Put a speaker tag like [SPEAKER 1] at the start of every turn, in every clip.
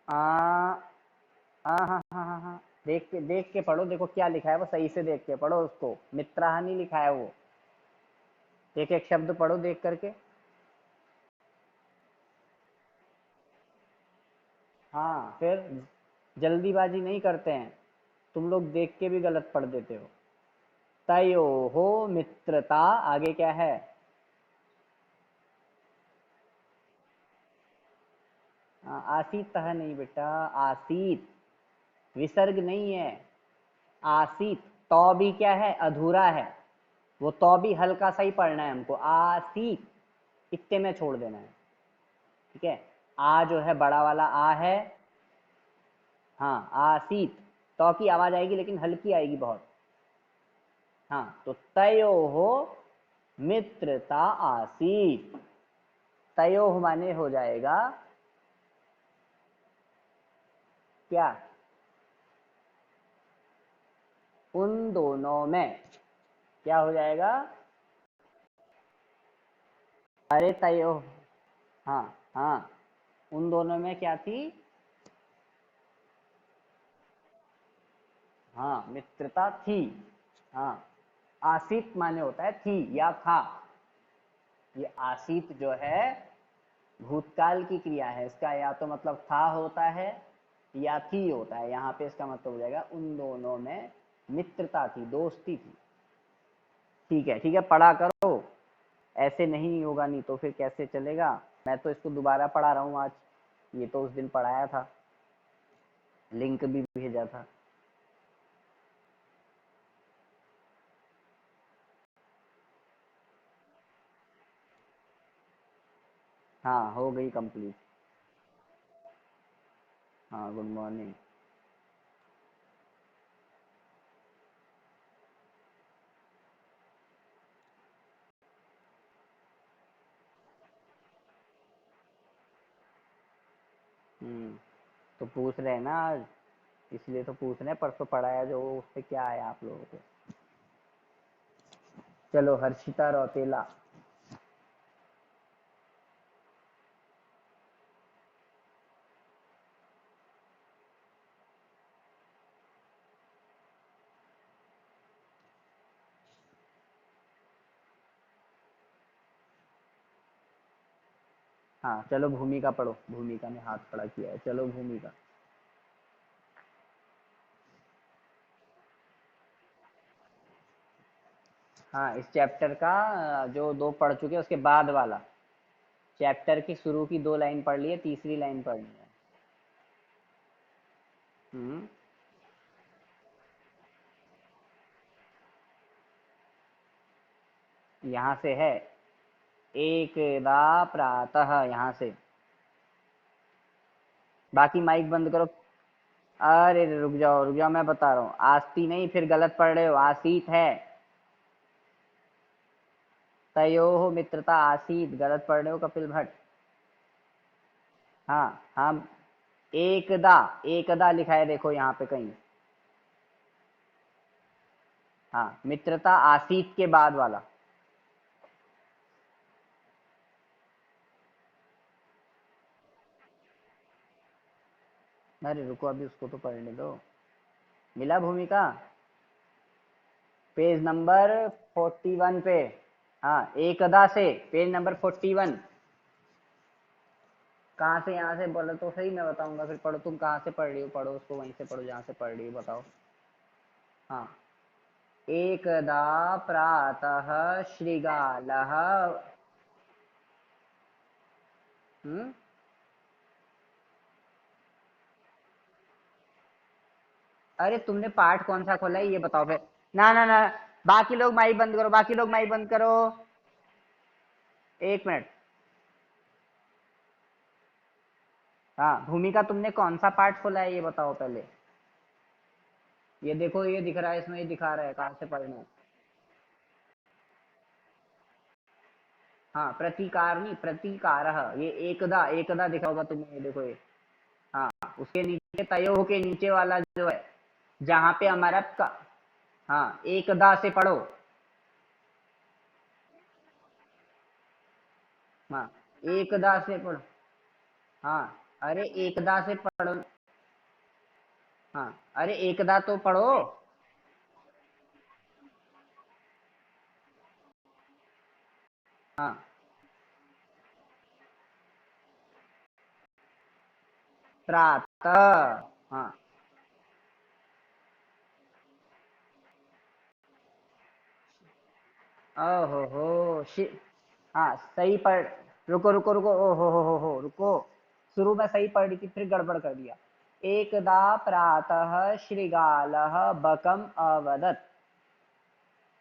[SPEAKER 1] आ हाँ हाँ हाँ हाँ हाँ, देख के पढ़ो, देखो क्या लिखा है वो, सही से देख के पढ़ो उसको, मित्रहा नहीं लिखा है वो। एक एक शब्द पढ़ो देख करके। हाँ, फिर जल्दीबाजी नहीं करते हैं, तुम लोग देख के भी गलत पढ़ देते हो। तयोहो मित्रता, आगे क्या है? आसीत है नहीं बेटा, आसीत, विसर्ग नहीं है। आसीत, तो भी क्या है, अधूरा है, वो तो भी हल्का सा ही पढ़ना है हमको, आसीत इतने में छोड़ देना है। ठीक है, आ जो है बड़ा वाला आ है। हाँ, आसीत, तो की आवाज आएगी लेकिन हल्की आएगी बहुत। हाँ, तो तयो हो मित्रता आसीत, तयो माने हो जाएगा क्या, उन दोनों में। क्या हो जाएगा? अरे तयो, हाँ हाँ, उन दोनों में क्या थी? हाँ, मित्रता थी। हाँ, आसित माने होता है थी या था। ये आसित जो है भूतकाल की क्रिया है, इसका या तो मतलब था होता है या थी होता है। यहाँ पे इसका मतलब हो जाएगा उन दोनों में मित्रता थी, दोस्ती थी। ठीक है, पढ़ा करो, ऐसे नहीं होगा, नहीं तो फिर कैसे चलेगा। मैं तो इसको दोबारा पढ़ा रहा हूँ आज, ये तो उस दिन पढ़ाया था, लिंक भी भेजा था। हाँ, हो गई कंप्लीट। हाँ, गुड मॉर्निंग। तो पूछ रहे हैं ना आज, इसलिए तो पूछ रहे हैं, परसों पढ़ाया जो उससे क्या आया आप लोगों को। चलो, हर्षिता रौतेला। हाँ चलो, भूमिका पढ़ो, भूमिका ने हाथ खड़ा किया है, चलो भूमिका। हाँ, इस चैप्टर का जो दो पढ़ चुके हैं उसके बाद वाला, चैप्टर की शुरू की 2 लाइन पढ़ ली है, तीसरी लाइन पढ़नी है। हम्म, यहाँ से है, एकदा प्रातः, यहाँ से। बाकी माइक बंद करो। अरे रुक जाओ, मैं बता रहा हूँ, आस्ती नहीं, फिर गलत पढ़ रहे हो, आसीत है। तयोः मित्रता आसीत, गलत पढ़ रहे हो कपिल भट्ट। हाँ हाँ, एकदा, एकदा लिखा है देखो यहाँ पे कहीं। हाँ, मित्रता आसीत के बाद वाला। अरे रुको, अभी उसको तो पढ़ने दो। मिला भूमिका? पेज नंबर 41 पे। हाँ, एकदा से पेज नंबर 41। कहाँ से, यहाँ से बोलो तो सही, मैं बताऊंगा फिर। पढ़ो, तुम कहाँ से पढ़ रही हो, पढ़ो उसको वहीं से पढ़ो जहाँ से पढ़ रही हो, बताओ। हाँ, एकदा प्रातः श्रृगालः। हम्म, अरे तुमने पाठ कौन सा खोला है ये बताओ फिर। ना ना ना, बाकी लोग माइक बंद करो, बाकी लोग माइक बंद करो। 1 मिनट। हाँ, भूमिका तुमने कौन सा पाठ खोला है ये बताओ पहले। ये देखो, ये दिख रहा है, इसमें ये दिखा रहा है कहाँ से पढ़ना है। हाँ, प्रतिकार नहीं, प्रतिकार, ये एकदा, एकदा दिखा होगा तुम्हें, ये देखो ये। हाँ, उसके नीचे तयो के नीचे वाला जो है, जहाँ पे हमारा का, हाँ, एकदा से पढ़ो। हाँ, एकदा से पढ़ो। हाँ, अरे एकदा से पढ़ो। हाँ, अरे एकदा तो पढ़ो। हाँ, प्रातः। हाँ, ओहो हो हाँ सही पढ़। रुको रुको रुको, ओ हो रुको। शुरू में सही पढ़ रही थी, फिर गड़बड़ कर दिया। एकदा प्रातः श्रृगालः बकम अवदत्।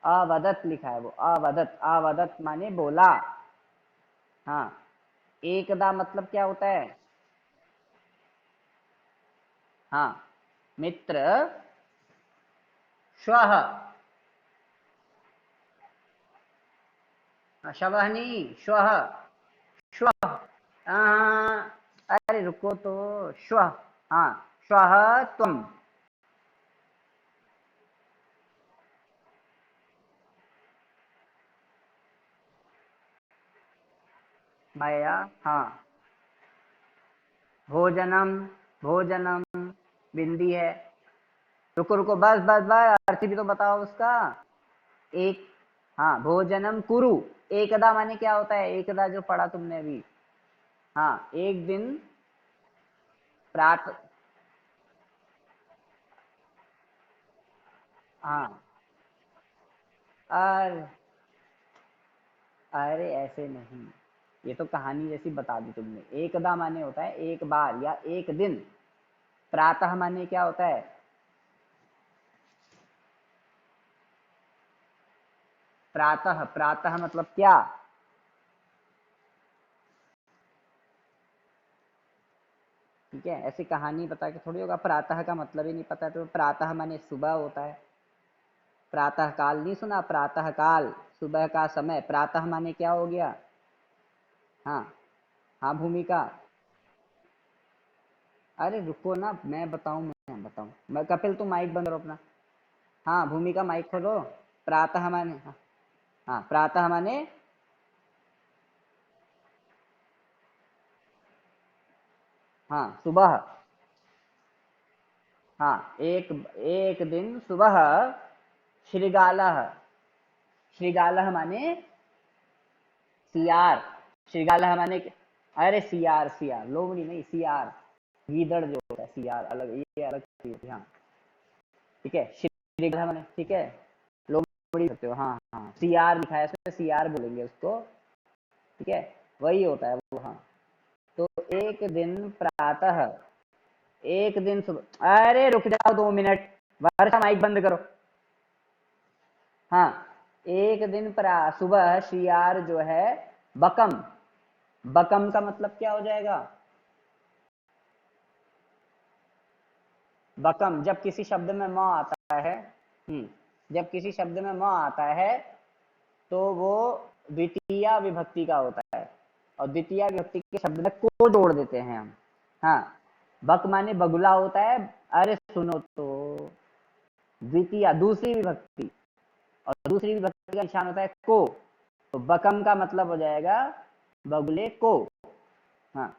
[SPEAKER 1] अवदत् लिखा है, वो अवदत्, अवदत् माने बोला। हाँ, एकदा मतलब क्या होता है? हाँ, मित्र श्वः। शवः नहीं, श्वः। श्वः। अरे रुको तो। श्वः। हाँ, श्वः तुम। मया। हाँ, भोजनम। भोजनम बिंदी है। रुको रुको, बस बस बस, अर्थ भी तो बताओ उसका। एक। हाँ, भोजनम कुरु। एकदा माने क्या होता है? एकदा जो पढ़ा तुमने अभी। हाँ, एक दिन। प्रात। हाँ। अरे, अरे ऐसे नहीं। ये तो कहानी जैसी बता दी तुमने। एकदा माने होता है एक बार या एक दिन। प्रातः माने क्या होता है? प्रातः, प्रातः मतलब क्या? ठीक है, ऐसी कहानी बता के थोड़ी होगा। प्रातः का मतलब ही नहीं पता है तो प्रातः माने सुबह होता है। प्रातः काल नहीं सुना? प्रातः काल, सुबह का समय। प्रातः माने क्या हो गया? हाँ। हाँ, भूमिका। अरे रुको ना, मैं बताऊं। मैं कपिल, तुम माइक बंद करो अपना। हाँ, भूमिका माइक खोलो। प्रातः माने, हाँ। हाँ, प्रातः माने। हाँ, सुबह। हाँ, एक। एक दिन सुबह। श्रृगालः। श्रृगालः माने सियार। श्रृगालः माने अरे सियार, सियार लोमड़ी नहीं, सियार। गीदड़ जो होता है, सियार अलग, ये अलग चीज होती है। हाँ, ठीक है। श्रृगालः माने, ठीक है। लोमड़ी सकते हो, हाँ हाँ, सियार लिखा है इसमें, सियार बोलेंगे उसको। ठीक है, वही होता है वो। हाँ, तो एक दिन प्रातः। एक दिन सुबह, अरे रुक जाओ 2 मिनट। वर्षा, माइक बंद करो। हाँ, एक दिन सुबह शियार जो है बकम। बकम का मतलब क्या हो जाएगा? बकम, जब किसी शब्द में म आता है। जब किसी शब्द में म आता है तो वो द्वितीय विभक्ति का होता है। और द्वितीय विभक्ति के शब्द में को जोड़ देते हैं हम। हाँ, बक माने बगुला होता है। अरे सुनो तो, द्वितीय दूसरी विभक्ति। और दूसरी विभक्ति का निशान होता है को। तो बकम का मतलब हो जाएगा बगुले को। हाँ,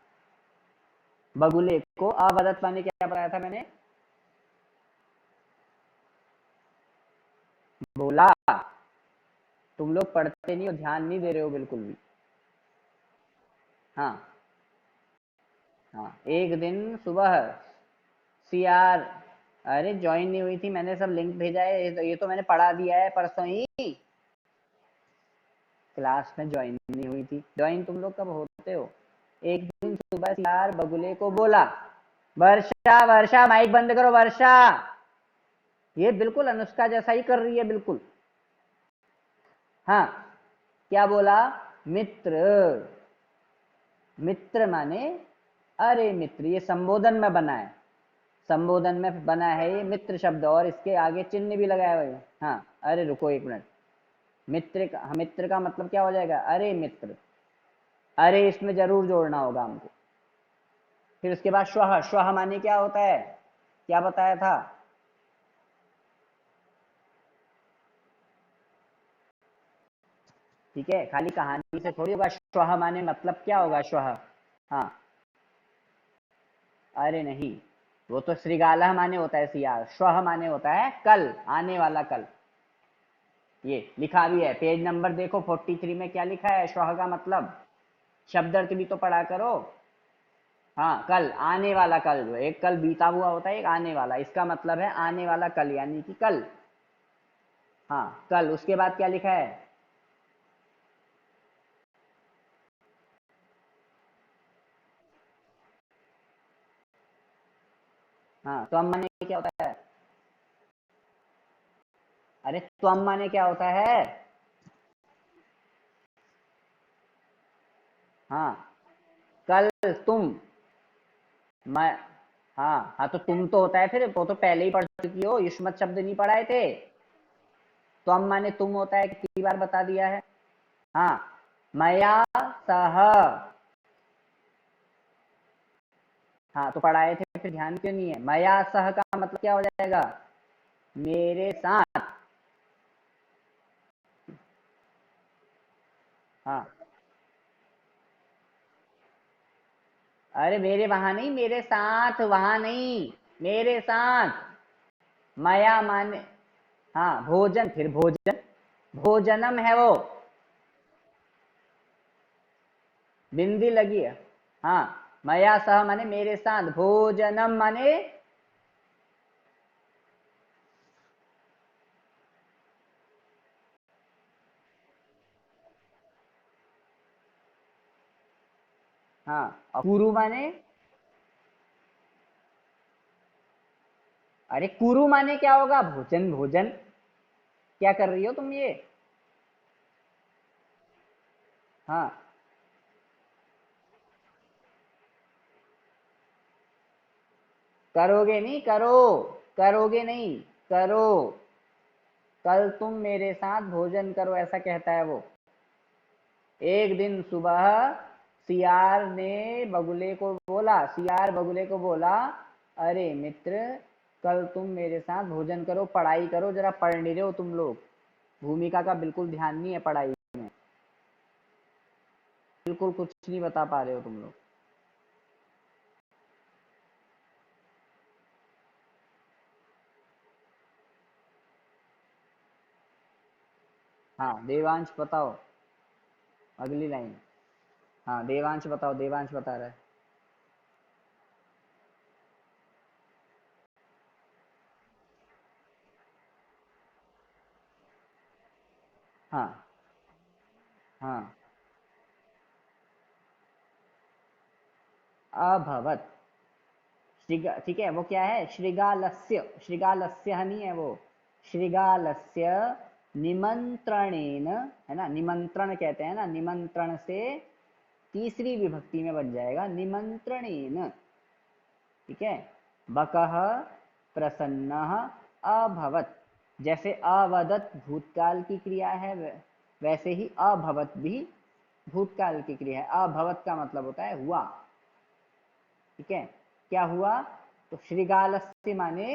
[SPEAKER 1] बगुले को। अवदत माने क्या बताया था मैंने? बोला। तुम लोग पढ़ते नहीं हो, ध्यान नहीं दे रहे हो बिल्कुल भी। हाँ। हाँ, एक दिन सुबह सियार। अरे ज्वाइन नहीं हुई थी, मैंने सब लिंक भेजा है, ये तो मैंने पढ़ा दिया है परसों ही। क्लास में ज्वाइन नहीं हुई थी। ज्वाइन तुम लोग कब होते हो? एक दिन सुबह सियार बगुले को बोला। वर्षा, वर्षा माइक बंद करो, वर्षा। ये बिल्कुल अनुष्का जैसा ही कर रही है, बिल्कुल। हाँ, क्या बोला? मित्र। मित्र माने अरे मित्र, ये संबोधन में बना है। संबोधन में बना है ये मित्र शब्द, और इसके आगे चिन्ह भी लगाया हुआ है। हाँ, अरे रुको 1 मिनट। मित्र का मतलब क्या हो जाएगा? अरे मित्र। अरे इसमें जरूर जोड़ना होगा हमको। फिर उसके बाद श्वः। श्वः माने क्या होता है? क्या बताया था? ठीक है, खाली कहानी से थोड़ी होगा। श्वः माने मतलब क्या होगा? श्वः। हाँ, अरे नहीं, वो तो श्रृगालः माने होता है सियार, श्वः माने होता है कल, आने वाला कल। ये लिखा भी है, पेज नंबर देखो 43 में क्या लिखा है श्वः का मतलब। शब्द अर्थ भी तो पढ़ा करो। हाँ, कल, आने वाला कल, जो एक कल बीता हुआ होता है, एक आने वाला, इसका मतलब है आने वाला कल, यानी कि कल। हाँ कल, उसके बाद क्या लिखा है? हाँ, त्वम माने क्या होता है? अरे त्वम माने क्या होता है? हाँ, कल, तुम, मैं। हाँ हाँ, तो तुम तो होता है, फिर वो तो पहले ही पढ़ चुकी हो, युष्मत शब्द नहीं पढ़ाए थे? त्वम माने तुम होता है, कितनी बार बता दिया है। हाँ, मया सह। हाँ, तो पढ़ाए थे, फिर ध्यान क्यों नहीं है? मया सह का मतलब क्या हो जाएगा? मेरे साथ। हाँ, अरे मेरे वहां नहीं, मेरे साथ, वहां नहीं, मेरे साथ। मया माने, हाँ भोजन, फिर भोजन, भोजनम है वो। बिंदी लगी है। हाँ, मया सह माने मेरे साथ, भोजनम माने। हाँ, और कुरु माने। अरे कुरु माने क्या होगा? भोजन, भोजन। क्या कर रही हो तुम ये? हाँ, करोगे नहीं, करो, करोगे नहीं, करो। कल तुम मेरे साथ भोजन करो, ऐसा कहता है वो। एक दिन सुबह सियार ने बगुले को बोला, सियार बगुले को बोला, अरे मित्र, कल तुम मेरे साथ भोजन करो, पढ़ाई करो, जरा पढ़ नहीं रहे हो तुम लोग, भूमिका का बिल्कुल ध्यान नहीं है पढ़ाई में, बिल्कुल कुछ नहीं बता पा रहे हो तुम लोग। हाँ, देवांश बताओ, अगली लाइन। हाँ, देवांश बताओ, देवांश बता रहा है। हाँ हाँ, अभवत। ठीक है, वो क्या है? श्रृगालस्य, श्रृगालस्य नहीं है वो, श्रृगालस्य निमंत्रणेन, है ना, निमंत्रण कहते हैं ना, निमंत्रण से तीसरी विभक्ति में बन जाएगा, निमंत्रणेन। ठीक है, बकः प्रसन्नः अभवत। जैसे अवदत भूतकाल की क्रिया है, वैसे ही अभवत भी भूतकाल की क्रिया है। अभवत का मतलब होता है हुआ। ठीक है, क्या हुआ? तो श्रृगालस्य माने,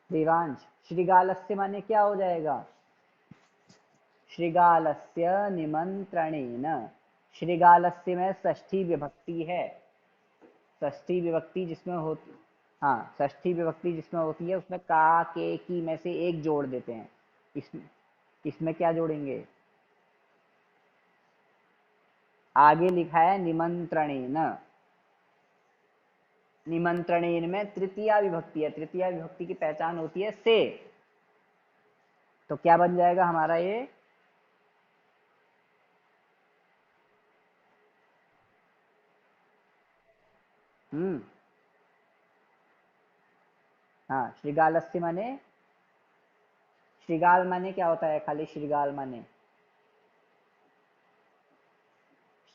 [SPEAKER 1] देवांश, श्रृगालस्य माने क्या हो जाएगा? श्रृगालस्य निमंत्रणेन। श्रृगालस्य में षष्ठी विभक्ति है, षष्ठी विभक्ति जिसमें होती, हाँ षष्ठी विभक्ति जिसमें होती है, उसमें का, के, की में से एक जोड़ देते हैं। इसमें, इसमें क्या जोड़ेंगे? आगे लिखा है निमंत्रणेन। निमंत्रणेन में तृतीया विभक्ति है, तृतीया विभक्ति की पहचान होती है से। तो क्या बन जाएगा हमारा ये? हम्म। हाँ, श्रृगालस्य माने, श्रृगाल माने क्या होता है? खाली श्रृगाल माने,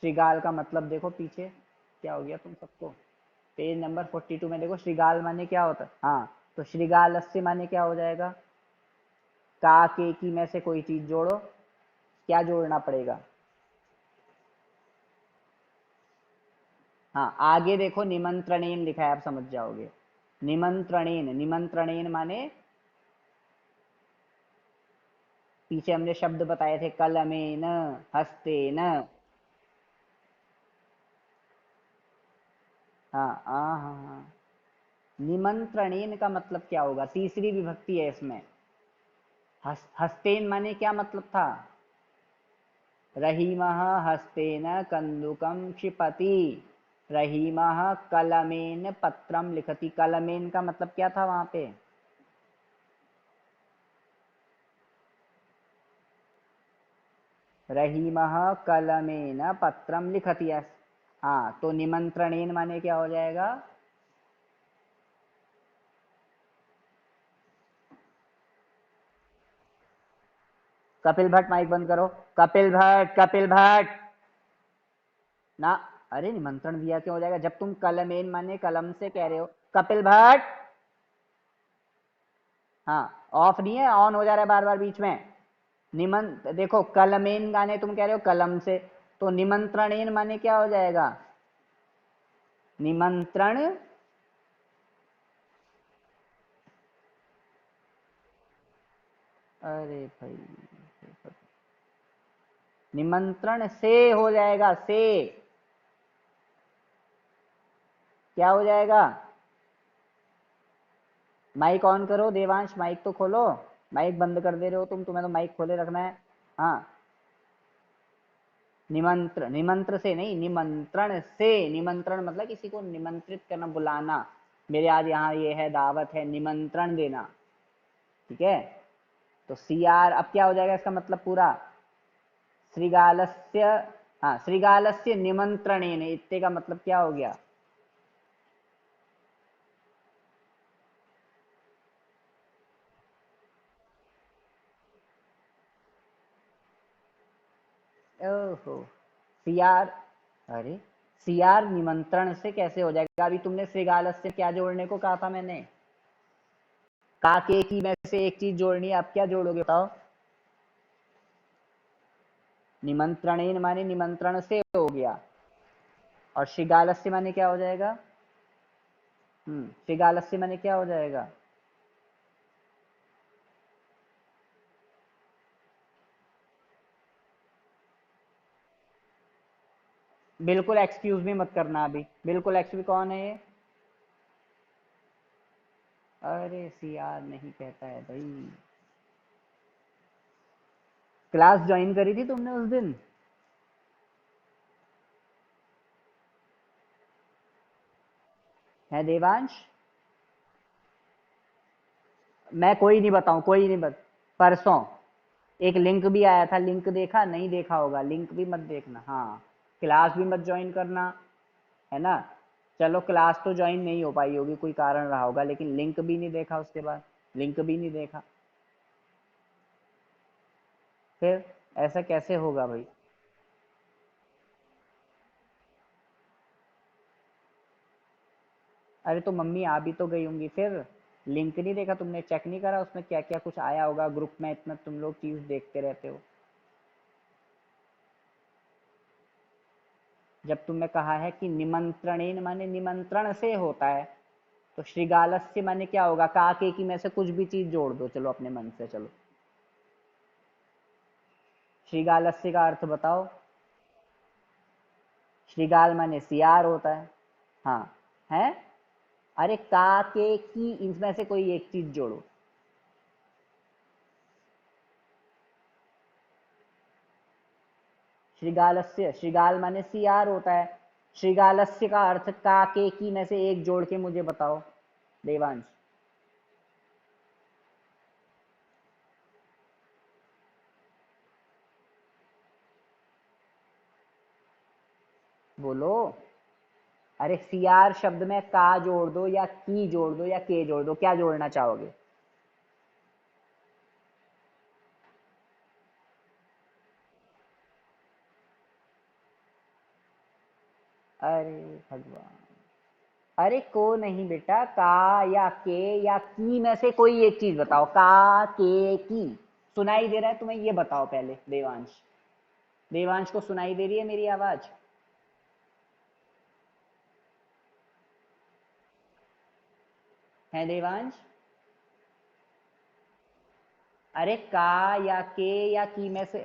[SPEAKER 1] श्रृगाल का मतलब देखो पीछे, क्या हो गया तुम सबको? पेज नंबर 42 में देखो, श्रृगाल माने क्या होता है। हाँ, तो श्रृगालस्य माने क्या हो जाएगा? का, के, की में से कोई चीज जोड़ो। क्या जोड़ना पड़ेगा? हाँ, आगे देखो निमंत्रणेन लिखा है, आप समझ जाओगे। निमंत्रणेन, निमंत्रणेन माने, पीछे हमने शब्द बताए थे, कलमेन, हस्तेन। हाँ हाँ हाँ हाँ। निमंत्रणेन का मतलब क्या होगा? तीसरी विभक्ति है इसमें। हस्तेन माने क्या मतलब था? रहीमः हस्तेन कंदुकम क्षिपति। रहीमः कलमेन पत्रम लिखति। कलमेन का मतलब क्या था वहां पे? रहीमः कलमेन पत्रम लिखति। हाँ, तो निमंत्रणेन माने क्या हो जाएगा? कपिल भट्ट, माइक बंद करो। कपिल भट्ट, कपिल भट्ट। ना, अरे निमंत्रण दिया क्यों हो जाएगा जब तुम कलमेन माने कलम से कह रहे हो? कपिल भट्ट। हाँ, ऑफ नहीं है, ऑन हो जा रहा है बार बार बीच में। देखो, कलमेन गाने तुम कह रहे हो कलम से, तो निमंत्रणेन माने क्या हो जाएगा? निमंत्रण। अरे भाई, निमंत्रण से हो जाएगा, से। क्या हो जाएगा? माइक ऑन करो देवांश, माइक तो खोलो। माइक बंद कर दे रहे हो तुम, तुम्हें तो माइक खोले रखना है। हाँ, निमंत्रण, निमंत्र से नहीं, निमंत्रण से। निमंत्रण मतलब किसी को निमंत्रित करना, बुलाना। मेरे आज यहाँ ये है, दावत है, निमंत्रण देना। ठीक है, तो सीआर अब क्या हो जाएगा इसका मतलब पूरा? श्रीगालस्य। हाँ, श्रीगालस्य निमंत्रणेन, इत्ते का मतलब क्या हो गया? ओहो, सीआर। अरे, सीआर निमंत्रण से कैसे हो जाएगा? अभी तुमने श्रीगालस्य क्या जोड़ने को कहा था मैंने? काके की में से एक चीज जोड़नी है, अब क्या जोड़ोगे बताओ? निमंत्रणेन माने निमंत्रण से हो गया। और श्रीगालस्य माने क्या हो जाएगा? श्रीगालस्य माने क्या हो जाएगा? बिल्कुल एक्सक्यूज भी मत करना अभी, बिल्कुल एक्सक्यूज। कौन है ये? अरे सीआर नहीं कहता है भाई। क्लास ज्वाइन करी थी तुमने उस दिन? है देवांश? मैं कोई नहीं बताऊं, कोई नहीं परसों एक लिंक भी आया था, लिंक देखा? नहीं देखा होगा, लिंक भी मत देखना। हाँ, क्लास भी मत ज्वाइन करना, है ना? चलो, क्लास तो ज्वाइन नहीं हो पाई होगी, कोई कारण रहा होगा, लेकिन लिंक भी नहीं देखा उसके बाद। लिंक भी नहीं देखा, फिर ऐसा कैसे होगा भाई? अरे तो मम्मी आ भी तो गई होंगी, फिर लिंक नहीं देखा तुमने? चेक नहीं करा उसमें क्या क्या कुछ आया होगा ग्रुप में? इतना तुम लोग चीज देखते रहते हो। जब तुमने कहा है कि निमंत्रणेन माने निमंत्रण से होता है, तो श्रीगालस्य माने क्या होगा? काके की में से कुछ भी चीज जोड़ दो, चलो अपने मन से, चलो। श्रीगालस्य का अर्थ बताओ। श्रीगाल माने सियार होता है। हाँ, है। अरे काके की इनमें से कोई एक चीज जोड़ो। श्रीगालस्य, श्रीगाल माने सियार होता है। श्रीगालस्य का अर्थ काके की में से एक जोड़ के मुझे बताओ देवांश। बोलो। अरे सियार शब्द में का जोड़ दो, या की जोड़ दो, या के जोड़ दो, क्या जोड़ना चाहोगे? अरे भगवान। अरे को नहीं बेटा, का या के या की में से कोई एक चीज बताओ। का, के, की। सुनाई दे रहा है तुम्हें? ये बताओ पहले देवांश। देवांश को सुनाई दे रही है मेरी आवाज? है देवांश? अरे का या के या की में से,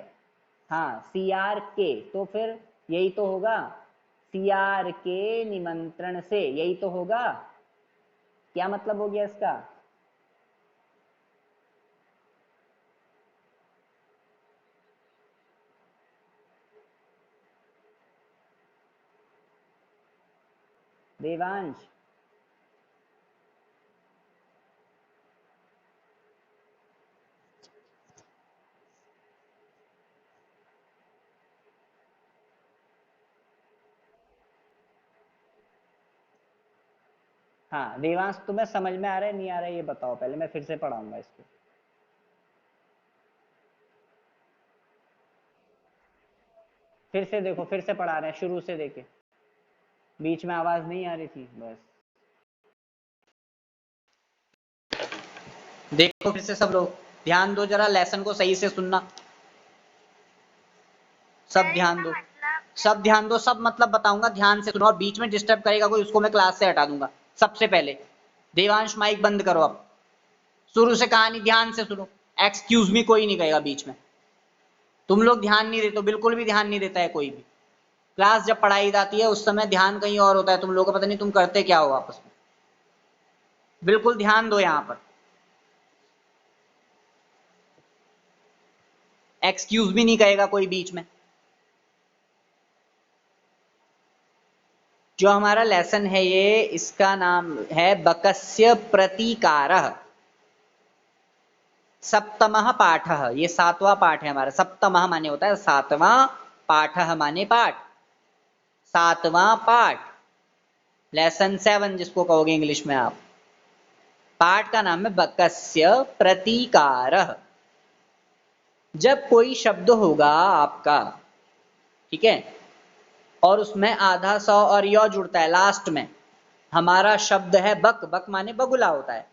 [SPEAKER 1] हाँ सी आर के, तो फिर यही तो होगा, सी आर के निमंत्रण से, यही तो होगा। क्या मतलब हो गया इसका? देवांश, हाँ देवांश, तुम्हें समझ में आ रहा है नहीं आ रहा है ये बताओ पहले, मैं फिर से पढ़ाऊंगा इसको। फिर से देखो, फिर से पढ़ा रहे हैं शुरू से, देखे बीच में आवाज नहीं आ रही थी बस। देखो फिर से सब लोग ध्यान दो, जरा लेसन को सही से सुनना, सब ध्यान दो, सब ध्यान दो, सब मतलब बताऊंगा ध्यान से सुनो, और बीच में डिस्टर्ब करेगा कोई उसको मैं क्लास से हटा दूंगा। सबसे पहले देवांश माइक बंद करो, अब शुरू से कहानी ध्यान से सुनो, एक्सक्यूज मी कोई नहीं कहेगा बीच में। तुम लोग ध्यान नहीं देते, बिल्कुल भी ध्यान नहीं देता है कोई भी। क्लास जब पढ़ाई जाती है उस समय ध्यान कहीं और होता है, तुम लोगों को पता नहीं तुम करते क्या हो आपस में। बिल्कुल ध्यान दो यहाँ पर, एक्सक्यूज भी नहीं कहेगा कोई बीच में। जो हमारा लेसन है ये, इसका नाम है बकस्य प्रतिकारः, सप्तमः पाठः, ये 7वां पाठ है हमारा। सप्तमः माने होता है 7वां, पाठः माने पाठ, 7वां पाठ, लेसन 7 जिसको कहोगे इंग्लिश में आप। पाठ का नाम है बकस्य प्रतिकारः। जब कोई शब्द होगा आपका, ठीक है, और उसमें आधा सौ और य जुड़ता है लास्ट में, हमारा शब्द है बक, बक माने बगुला होता है।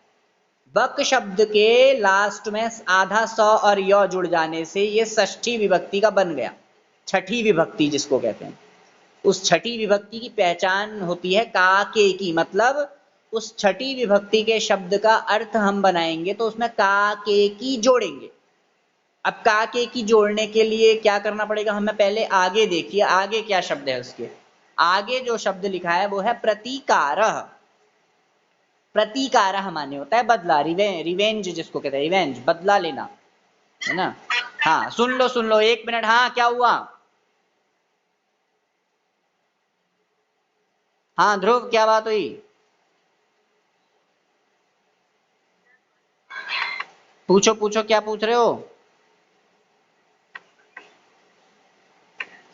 [SPEAKER 1] बक शब्द के लास्ट में आधा सौ और य जुड़ जाने से ये षष्ठी विभक्ति का बन गया, छठी विभक्ति जिसको कहते हैं। उस छठी विभक्ति की पहचान होती है का के की, मतलब उस छठी विभक्ति के शब्द का अर्थ हम बनाएंगे तो उसमें का के की जोड़ेंगे। अब का के की जोड़ने के लिए क्या करना पड़ेगा हमें, पहले आगे देखिए आगे क्या शब्द है उसके। आगे जो शब्द लिखा है वो है प्रतिकारः। प्रतिकारः माने होता है बदला, रिवेंज जिसको कहते हैं, रिवेंज बदला लेना, है ना। हाँ सुन लो 1 मिनट, हाँ क्या हुआ? हाँ ध्रुव क्या बात हुई? पूछो पूछो, क्या पूछ रहे हो?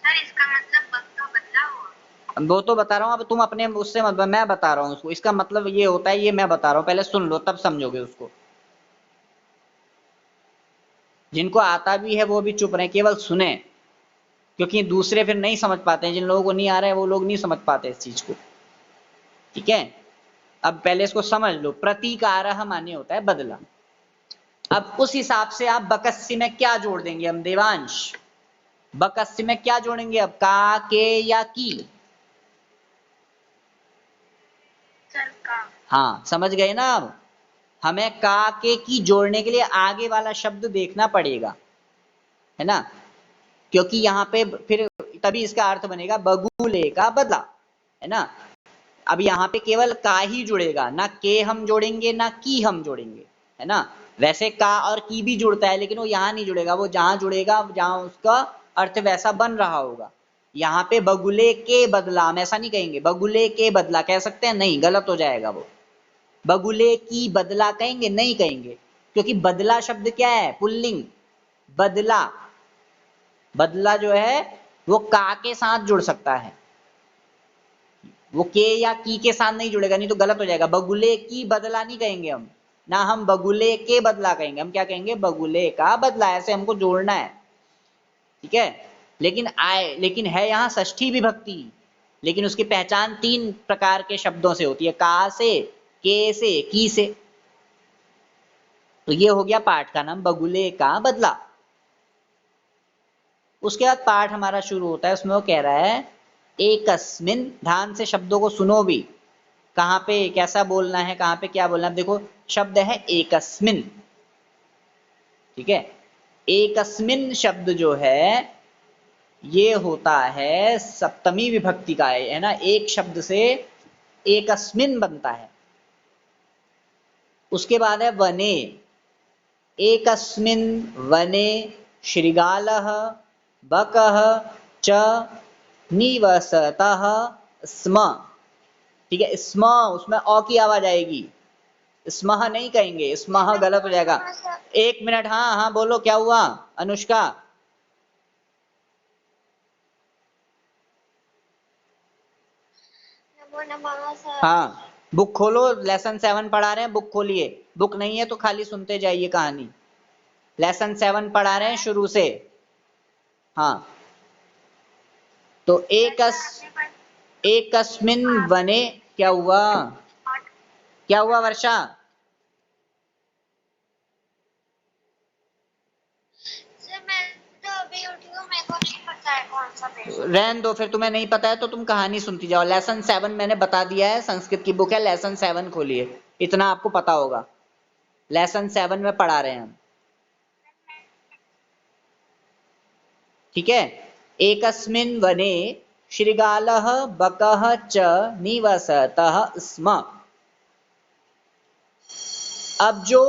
[SPEAKER 2] सर इसका मतलब वक्त तो बदला हुआ।
[SPEAKER 1] वो तो बता रहा हूँ, अब तुम अपने उससे मत, मैं बता रहा हूँ उसको, इसका मतलब ये होता है, ये मैं बता रहा हूँ, पहले सुन लो तब समझोगे उसको। जिनको आता भी है वो भी चुप रहे, केवल सुने, क्योंकि दूसरे फिर नहीं समझ पाते हैं, जिन लोगों को नहीं आ रहा है वो लोग नहीं समझ पाते इस चीज को, ठीक है। अब पहले इसको समझ लो, प्रतिकारः माने होता है बदला। अब उस हिसाब से आप बकस्सी में क्या जोड़ देंगे हम देवांश? बकस्सी में क्या जोड़ेंगे अब, का के या की?
[SPEAKER 2] सर का।
[SPEAKER 1] हाँ समझ गए ना। अब हमें का के की जोड़ने के लिए आगे वाला शब्द देखना पड़ेगा, है ना, क्योंकि यहाँ पे फिर तभी इसका अर्थ बनेगा बगुले का बदला, है ना। अब यहाँ पे केवल का ही जुड़ेगा, ना के हम जोड़ेंगे ना की हम जोड़ेंगे, है ना। वैसे का और की भी जुड़ता है लेकिन वो यहाँ नहीं जुड़ेगा, वो जहां जुड़ेगा जहां उसका अर्थ वैसा बन रहा होगा। यहाँ पे बगुले के बदला हम ऐसा नहीं कहेंगे, बगुले के बदला कह सकते हैं, नहीं गलत हो जाएगा वो। बगुले की बदला कहेंगे, नहीं कहेंगे, क्योंकि बदला शब्द क्या है, पुल्लिंग, बदला। बदला जो है वो का के साथ जुड़ सकता है, वो के या की के साथ नहीं जुड़ेगा, नहीं तो गलत हो जाएगा। बगुले की बदला नहीं कहेंगे हम, ना हम बगुले के बदला कहेंगे, हम क्या कहेंगे, बगुले का बदला, ऐसे हमको जोड़ना है, ठीक है। लेकिन है यहाँ षष्ठी विभक्ति, लेकिन उसकी पहचान 3 प्रकार के शब्दों से होती है, का से, के से, की से। तो ये हो गया पाठ का नाम, बगुले का बदला। उसके बाद पाठ हमारा शुरू होता है, उसमें वो कह रहा है एकस्मिन, ध्यान से शब्दों को सुनो भी, कहाँ पे कैसा बोलना है, कहाँ पे क्या बोलना है। देखो शब्द है एकस्मिन, ठीक है। एकस्मिन शब्द जो है ये होता है सप्तमी विभक्ति का, है ना, एक शब्द से एकस्मिन बनता है। उसके बाद है वने, एकस्मिन वने शृगालः बकः च निवसतः स्म। ठीक है, स्म, उसमें अ की आवाज आएगी, स्मः नहीं कहेंगे, स्मः गलत हो जाएगा। एक मिनट, हाँ हाँ बोलो, क्या हुआ अनुष्का? हाँ, बुक खोलो, लेसन 7 पढ़ा रहे हैं, बुक खोलिए। बुक नहीं है तो खाली सुनते जाइए कहानी। लेसन 7 पढ़ा रहे हैं शुरू से। हाँ, तो एकस्मिन वने, क्या हुआ? क्या हुआ वर्षा? रहने दो, फिर तुम्हें नहीं पता है तो तुम कहानी सुनती जाओ। लेसन 7 मैंने बता दिया है, संस्कृत की बुक है, लेसन 7 खोलिए, इतना आपको पता होगा। लेसन 7 में पढ़ा रहे हैं हम, ठीक है। एकस्मिन वने शृगालः बकः च निवसतः स्म। अब जो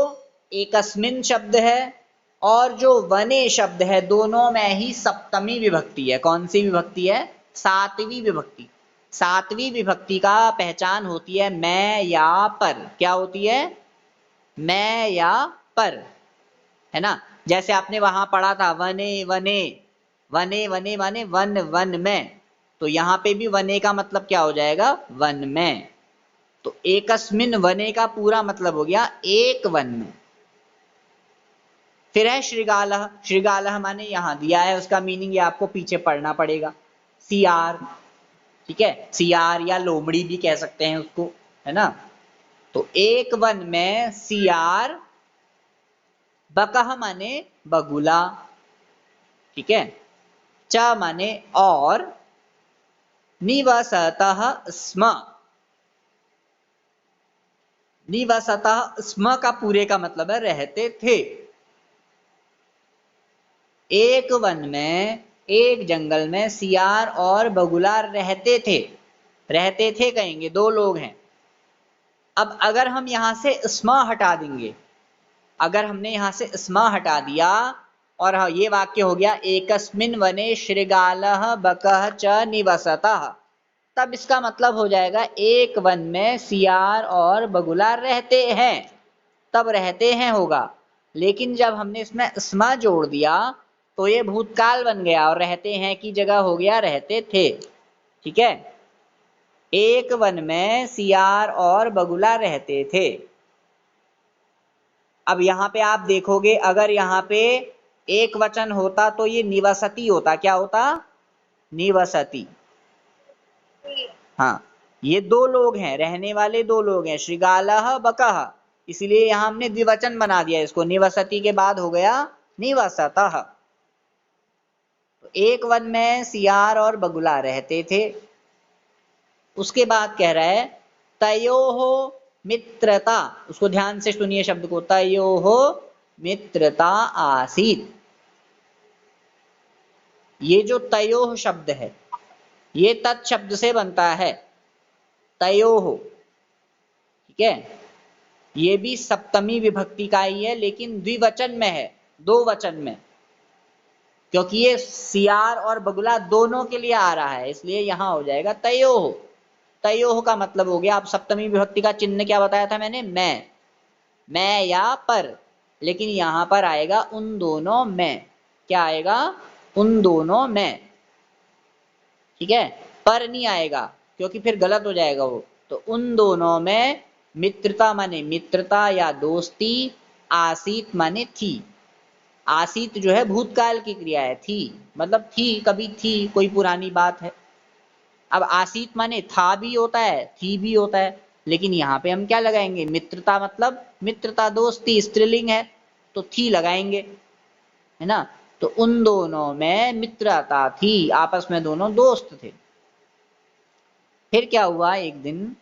[SPEAKER 1] एकस्मिन शब्द है और जो वने शब्द है, दोनों में ही सप्तमी विभक्ति है। कौन सी विभक्ति है? सातवीं विभक्ति। सातवीं विभक्ति का पहचान होती है मैं या पर। क्या होती है? मैं या पर, है ना। जैसे आपने वहां पढ़ा था वने वने, वने वने माने वन वन में, तो यहां पे भी वने का मतलब क्या हो जाएगा? वन में। तो एकस्मिन वने का पूरा मतलब हो गया एक वन में। फिर है श्रृगालः, श्रृगालः माने यहां दिया है, उसका मीनिंग ये आपको पीछे पढ़ना पड़ेगा, सियार, ठीक है, सियार या लोमड़ी भी कह सकते हैं उसको, है ना। तो एक वन में सियार, बकह माने बगुला, ठीक है, च माने और, निवसतः स्म, निवसतः स्म का पूरे का मतलब है रहते थे। एक वन में, एक जंगल में सियार और बगुला रहते थे। रहते थे कहेंगे, दो लोग हैं। अब अगर हम यहां से स्म हटा देंगे, अगर हमने यहां से स्म हटा दिया और ये वाक्य हो गया एकस्मिन वने शृगालः बकः च निवसतः, तब इसका मतलब हो जाएगा एक वन में सियार और बगुला रहते हैं, तब रहते हैं होगा। लेकिन जब हमने इसमें स्म जोड़ दिया तो ये भूतकाल बन गया और रहते हैं की जगह हो गया रहते थे, ठीक है। एक वन में सियार और बगुला रहते थे। अब यहां पे आप देखोगे, अगर यहां पे एक वचन होता तो ये निवसती होता। क्या होता? निवसती। हाँ, ये दो लोग हैं, रहने वाले दो लोग हैं, शृगालः बकः, इसलिए यहां हमने द्विवचन बना दिया इसको, निवसती के बाद हो गया निवसतः। तो एक वन में सियार और बगुला रहते थे। उसके बाद कह रहा है तयोहो मित्रता, उसको ध्यान से सुनिए शब्द को, तयोहो मित्रता आसीत। ये जो तयोह शब्द है ये तत् शब्द से बनता है, तयोह, ठीक है। ये भी सप्तमी विभक्ति का ही है लेकिन द्विवचन में है, दो वचन में, क्योंकि ये सियार और बगुला दोनों के लिए आ रहा है, इसलिए यहां हो जाएगा तयोह। तयोह का मतलब हो गया, आप सप्तमी विभक्ति का चिन्ह क्या बताया था मैंने? मैं या पर, लेकिन यहां पर आएगा उन दोनों में। क्या आएगा? उन दोनों में, ठीक है। पर नहीं आएगा क्योंकि फिर गलत हो जाएगा वो। तो उन दोनों में मित्रता माने मित्रता या दोस्ती, आसीत माने थी। आसीत जो है भूतकाल की क्रिया है, थी मतलब थी, कभी थी, कोई पुरानी बात है। अब आसीत माने था भी होता है, थी भी होता है, लेकिन यहाँ पे हम क्या लगाएंगे? मित्रता मतलब मित्रता, दोस्ती, स्त्रीलिंग है तो थी लगाएंगे, है ना। तो उन दोनों में मित्रता थी, आपस में दोनों दोस्त थे। फिर क्या हुआ? एक दिन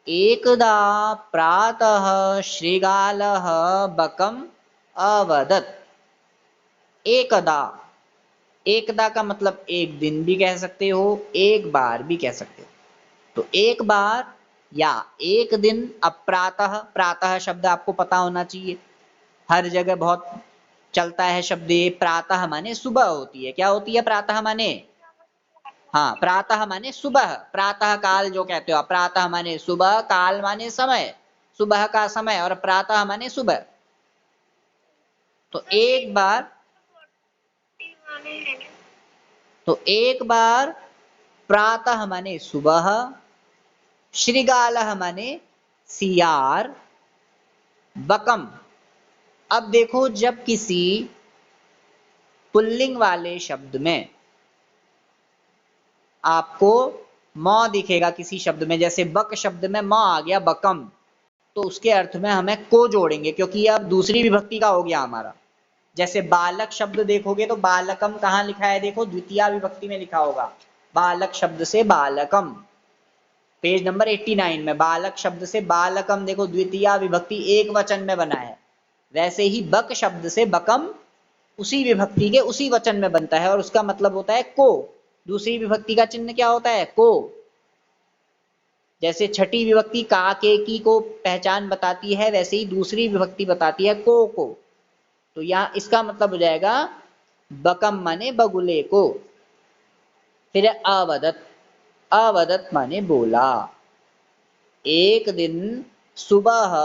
[SPEAKER 1] एकदा प्रातः शृगालः बकम् अवदत्। एकदा, एकदा का मतलब एक दिन भी कह सकते हो, एक बार भी कह सकते हो। तो एक बार या एक दिन। अब प्रातः, प्रातः शब्द आपको पता होना चाहिए, हर जगह बहुत चलता है शब्द ये। प्रातः माने सुबह होती है। क्या होती है प्रातः माने? हाँ, प्रातः माने सुबह, प्रातः काल जो कहते हो आप। प्रातः माने सुबह, काल माने समय, सुबह का समय, और प्रातः माने सुबह। तो एक बार, तो एक बार प्रातः माने सुबह, श्रृगालः माने सियार, बकम। अब देखो, जब किसी पुल्लिंग वाले शब्द में आपको म दिखेगा किसी शब्द में, जैसे बक शब्द में म आ गया, बकम, तो उसके अर्थ में हमें को जोड़ेंगे, क्योंकि ये अब दूसरी विभक्ति का हो गया हमारा। जैसे बालक शब्द देखोगे तो बालकम कहाँ लिखा है? देखो, द्वितीय विभक्ति में लिखा होगा। बालक शब्द से बालकम, पेज नंबर 89 में। बालक शब्द से बालकम, देखो द्वितीय विभक्ति एक वचन में बना है। वैसे ही बक शब्द से बकम उसी विभक्ति के उसी वचन में बनता है, और उसका मतलब होता है को। दूसरी विभक्ति का चिन्ह क्या होता है? को। जैसे छठी विभक्ति का, के, की को पहचान बताती है, वैसे ही दूसरी विभक्ति बताती है को। तो यहाँ इसका मतलब हो जाएगा बकम माने बगुले को। फिर अवदत, अवदत माने बोला। एक दिन सुबह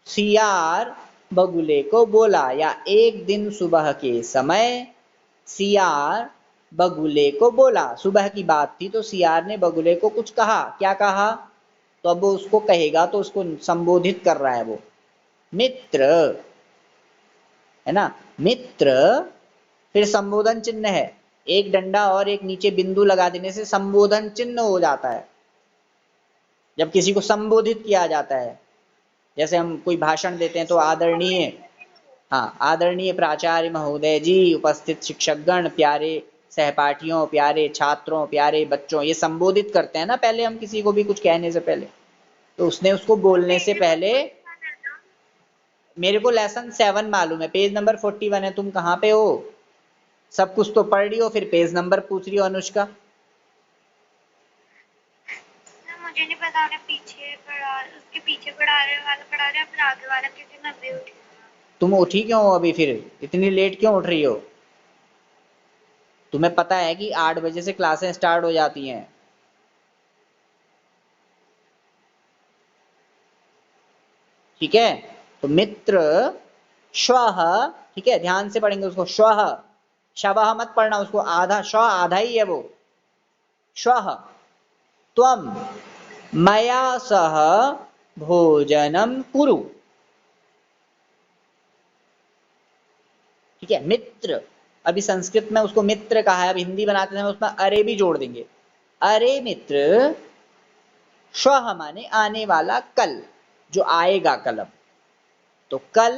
[SPEAKER 1] सियार बगुले को बोला, या एक दिन सुबह के समय सियार बगुले को बोला। सुबह की बात थी तो सियार ने बगुले को कुछ कहा। क्या कहा? तो अब वो उसको कहेगा तो उसको संबोधित कर रहा है वो, मित्र, है ना, मित्र। फिर संबोधन चिन्ह है, एक डंडा और एक नीचे बिंदु लगा देने से संबोधन चिन्ह हो जाता है, जब किसी को संबोधित किया जाता है। जैसे हम कोई भाषण देते हैं तो आदरणीय, हाँ, आदरणीय प्राचार्य महोदय जी, उपस्थित शिक्षकगण, प्यारे सहपाठियों, प्यारे छात्रों, प्यारे बच्चों, ये संबोधित करते हैं ना पहले हम किसी को भी कुछ कहने से पहले। तो उसने उसको बोलने से पहले, मेरे को लेसन 7 मालूम है, पेज नंबर 41 है। तुम कहाँ पे हो? सब कुछ तो पढ़ रही हो, फिर पेज नंबर पूछ रही हो अनुष्का।
[SPEAKER 2] मुझे नहीं पता, उन्हें पीछे पढ़ा, उसके पीछे पढ़ा रहे, फिर आगे वाला, क्योंकि मैं भी उठी।
[SPEAKER 1] तुम उठी क्यों हो अभी? फिर इतनी लेट क्यों उठ रही हो? तुम्हें पता है कि 8 बजे से क्लासें स्टार्ट हो जाती हैं। ठीक है, तो मित्र श्वः, ठीक है, ध्यान से पढ़ेंगे उसको। श्वः, शवः मत पढ़ना उसको, आधा, श्व आधा ही है वो। श्वः त्वं मया सह भोजनम कुरु। ठीक है, मित्र, अभी संस्कृत में उसको मित्र कहा है, अब हिंदी बनाते समय उसमें अरे भी जोड़ देंगे। अरे मित्र, श्वः माने आने वाला, कल, जो आएगा कल। अब तो कल,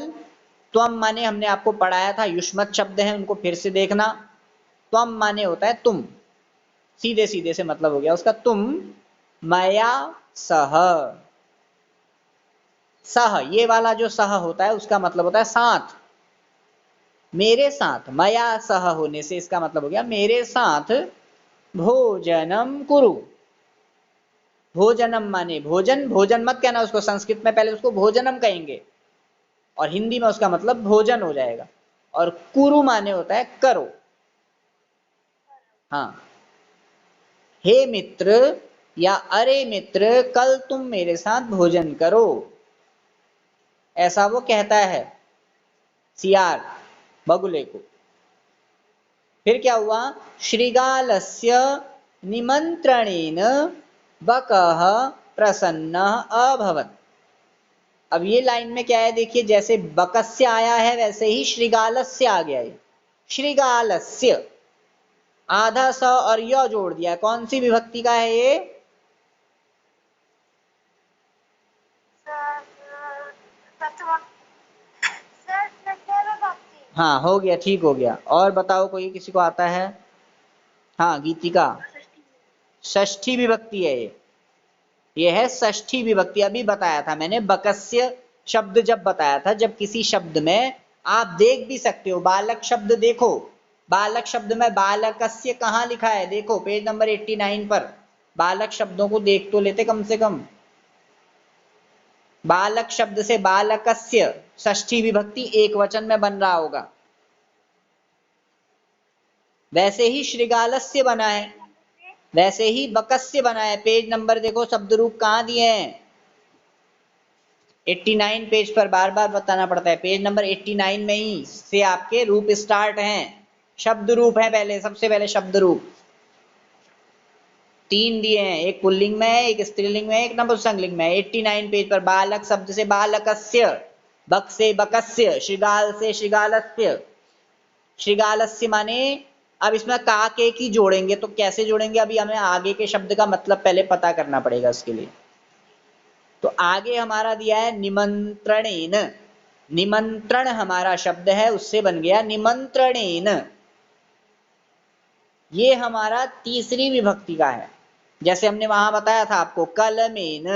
[SPEAKER 1] त्वम माने हमने आपको पढ़ाया था, युष्मत शब्द है, उनको फिर से देखना। त्वम माने होता है तुम, सीधे सीधे से मतलब हो गया उसका तुम, मया सह, सह, ये वाला जो सह होता है उसका मतलब होता है साथ, मेरे साथ। मया सह होने से इसका मतलब हो गया मेरे साथ भोजनम कुरु। भोजनम माने भोजन, भोजन मत कहना उसको, संस्कृत में पहले उसको भोजनम कहेंगे और हिंदी में उसका मतलब भोजन हो जाएगा। और कुरु माने होता है करो। हाँ, हे मित्र या अरे मित्र, कल तुम मेरे साथ भोजन करो, ऐसा वो कहता है सियार बगुले को। फिर क्या हुआ? श्रृगालस्य निमंत्रणेन बकः प्रसन्नः अभवत्। अब ये लाइन में क्या है देखिए, जैसे बकस्य आया है वैसे ही श्रृगालस्य आ गया है। श्रृगालस्य, आधा स और य जोड़ दिया, कौन सी विभक्ति का है ये? हाँ, हो गया, ठीक हो गया। और बताओ, कोई किसी को आता है? हाँ, गीतिका, षष्ठी विभक्ति है ये है षष्ठी विभक्ति। अभी बताया था मैंने, बकस्य शब्द जब बताया था, जब किसी शब्द में आप देख भी सकते हो, बालक शब्द देखो, बालक शब्द में बालकस्य कहाँ लिखा है, देखो पेज नंबर 89 पर। बालक शब्दों को देख तो लेते कम से कम। बालक शब्द से बालकस्य षष्ठी विभक्ति एक वचन में बन रहा होगा। वैसे ही श्रृगालस्य बना है, वैसे ही बकस्य बना है। पेज नंबर देखो, शब्द रूप कहाँ दिए हैं, 89 पेज पर। बार बार बताना पड़ता है, पेज नंबर 89 में ही से आपके रूप स्टार्ट हैं। शब्द रूप है पहले, सबसे पहले शब्द रूप 3 दिए हैं, एक पुल्लिंग में है, एक स्त्रीलिंग में है, एक नपुंसकलिंग में है। 89 पेज पर बालक शब्द से बालकस्य, बक से बकस्य, श्रृगाल से श्रृगालस्य। श्रृगालस्य माने, अब इसमें का के की जोड़ेंगे तो कैसे जोड़ेंगे, अभी हमें आगे के शब्द का मतलब पहले पता करना पड़ेगा उसके लिए। तो आगे हमारा दिया है निमंत्रणेन, निमंत्रण हमारा शब्द है, उससे बन गया निमंत्रणेन। ये हमारा तीसरी विभक्ति का है। जैसे हमने वहां बताया था आपको, कलमेन,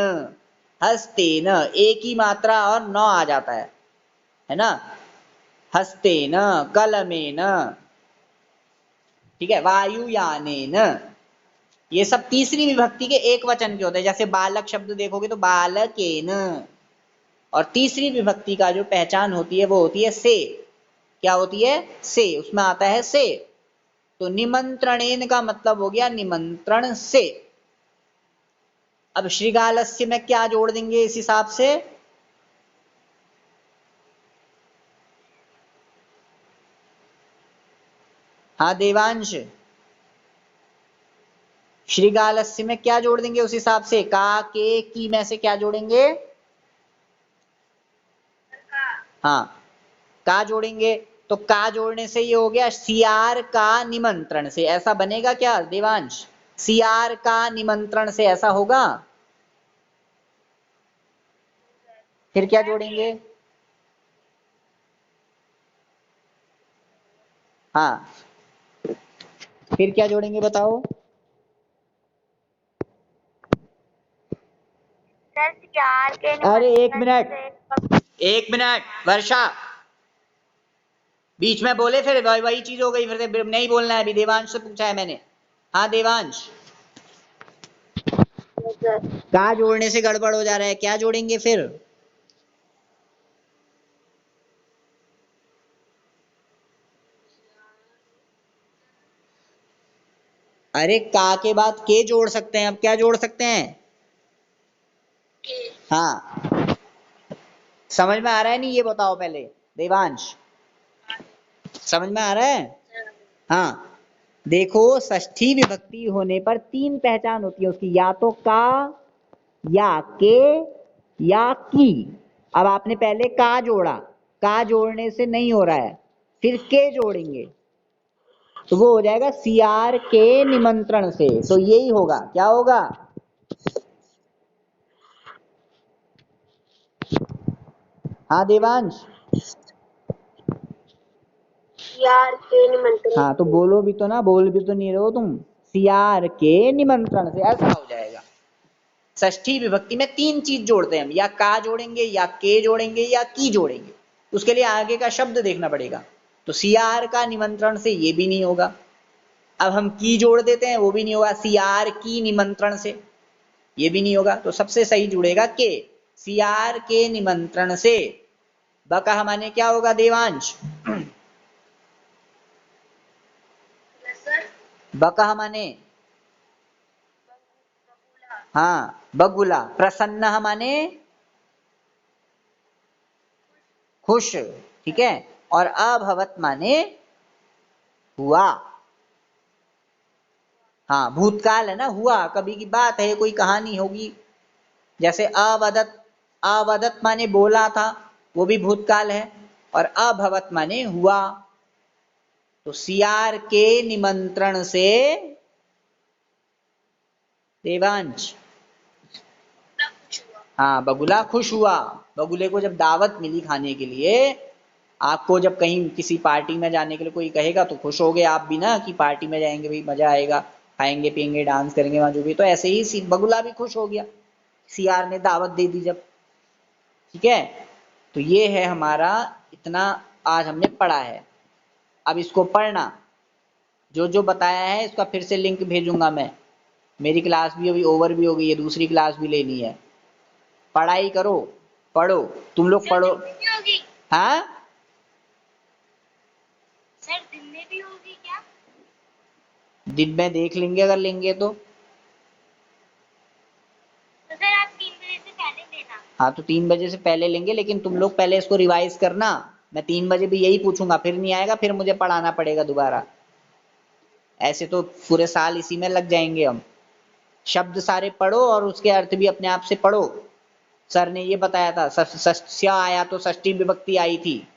[SPEAKER 1] हस्तेन, एक ही मात्रा और न आ जाता है ना, हस्तेन, कलमेन, ठीक है, वायुयानेन। ये सब तीसरी विभक्ति के एक वचन के होते हैं। जैसे बालक शब्द देखोगे तो बालकेन, और तीसरी विभक्ति का जो पहचान होती है वो होती है से। क्या होती है, से, उसमें आता है से। तो निमंत्रणेन का मतलब हो गया निमंत्रण से। अब श्रृगालस्य में क्या जोड़ देंगे इस हिसाब से, हाँ देवांश, श्रृगालस्य में क्या जोड़ देंगे उस हिसाब से, का के की में से क्या जोड़ेंगे, हाँ का जोड़ेंगे। तो का जोड़ने से ये हो गया सियार का निमंत्रण से, ऐसा बनेगा क्या देवांश, सियार का निमंत्रण से ऐसा होगा। फिर क्या जोड़ेंगे, हाँ फिर क्या जोड़ेंगे बताओ, अरे एक मिनट, एक मिनट वर्षा, बीच में बोले फिर वही चीज हो गई, फिर नहीं बोलना है। अभी देवांश से पूछा है मैंने, हाँ देवांश, का जोड़ने से गड़बड़ हो जा रहा है, क्या जोड़ेंगे फिर, अरे का के बाद के जोड़ सकते हैं, अब क्या जोड़ सकते हैं, हाँ समझ में आ रहा है नहीं, ये बताओ पहले देवांश, समझ में आ रहा है, हाँ देखो षष्ठी विभक्ति होने पर 3 पहचान होती है उसकी, या तो का, या के, या की। अब आपने पहले का जोड़ा, का जोड़ने से नहीं हो रहा है, फिर के जोड़ेंगे तो वो हो जाएगा सियार के निमंत्रण से। तो यही होगा, क्या होगा, हाँ देवांश, सियार के निमंत्रण, हाँ तो बोलो भी तो ना, बोल भी तो नहीं रहे हो तुम, सियार के निमंत्रण से, ऐसा हो जाएगा। षष्ठी विभक्ति में 3 चीज जोड़ते हैं हम, या का जोड़ेंगे, या के जोड़ेंगे, या की जोड़ेंगे। उसके लिए आगे का शब्द देखना पड़ेगा। तो सियार का निमंत्रण से ये भी नहीं होगा, अब हम की जोड़ देते हैं वो भी नहीं होगा, सियार की निमंत्रण से ये भी नहीं होगा। तो सबसे सही जुड़ेगा के, सियार के निमंत्रण से। बका माने क्या होगा देवांश, बका माने, हाँ बगुला। प्रसन्न माने खुश, ठीक है, और अभवत माने हुआ, हाँ भूतकाल है ना, हुआ कभी की बात है, कोई कहानी होगी। जैसे अवदत, अवदत माने बोला था, वो भी भूतकाल है, और अभवत माने हुआ। तो सियार के निमंत्रण से देवांश, हाँ बगुला खुश हुआ। बगुले को जब दावत मिली खाने के लिए, आपको जब कहीं किसी पार्टी में जाने के लिए कोई कहेगा तो खुश हो गए आप भी ना, कि पार्टी में जाएंगे भाई मजा आएगा, खाएंगे पियेंगे डांस करेंगे वहां जो भी। तो ऐसे ही बगुला भी खुश हो गया, सियार ने दावत दे दी जब, ठीक है। तो ये है हमारा इतना आज हमने पढ़ा है। अब इसको पढ़ना, जो जो बताया है इसका फिर से लिंक भेजूंगा मैं। मेरी क्लास भी अभी ओवर भी हो गई है, दूसरी क्लास भी लेनी है। पढ़ाई करो, पढ़ो, तुम लोग
[SPEAKER 2] सर
[SPEAKER 1] पढ़ो।
[SPEAKER 2] दिन में भी होगी?
[SPEAKER 1] हाँ
[SPEAKER 2] सर दिन में भी होगी क्या?
[SPEAKER 1] दिन में देख लेंगे अगर लेंगे तो।
[SPEAKER 2] तो सर आप 3 बजे से पहले देना।
[SPEAKER 1] हाँ तो 3 बजे से पहले लेंगे, लेकिन तुम लोग पहले इसको रिवाइज करना। मैं 3 बजे भी यही पूछूंगा, फिर नहीं आएगा फिर मुझे पढ़ाना पड़ेगा दोबारा। ऐसे तो पूरे साल इसी में लग जाएंगे हम। शब्द सारे पढ़ो और उसके अर्थ भी अपने आप से पढ़ो। सर ने ये बताया था, षष्ठ्य आया तो षष्ठी विभक्ति आई थी,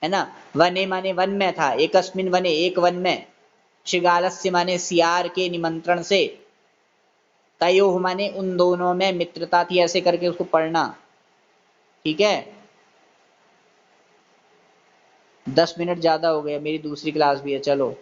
[SPEAKER 1] है ना। वने माने वन में था, एकस्मिन वने एक वन में। श्रृगालस्य माने सियार के निमंत्रण से। तयोः माने उन दोनों में मित्रता थी, ऐसे करके उसको पढ़ना, ठीक है। 10 मिनट ज्यादा हो गए, मेरी दूसरी क्लास भी है, चलो।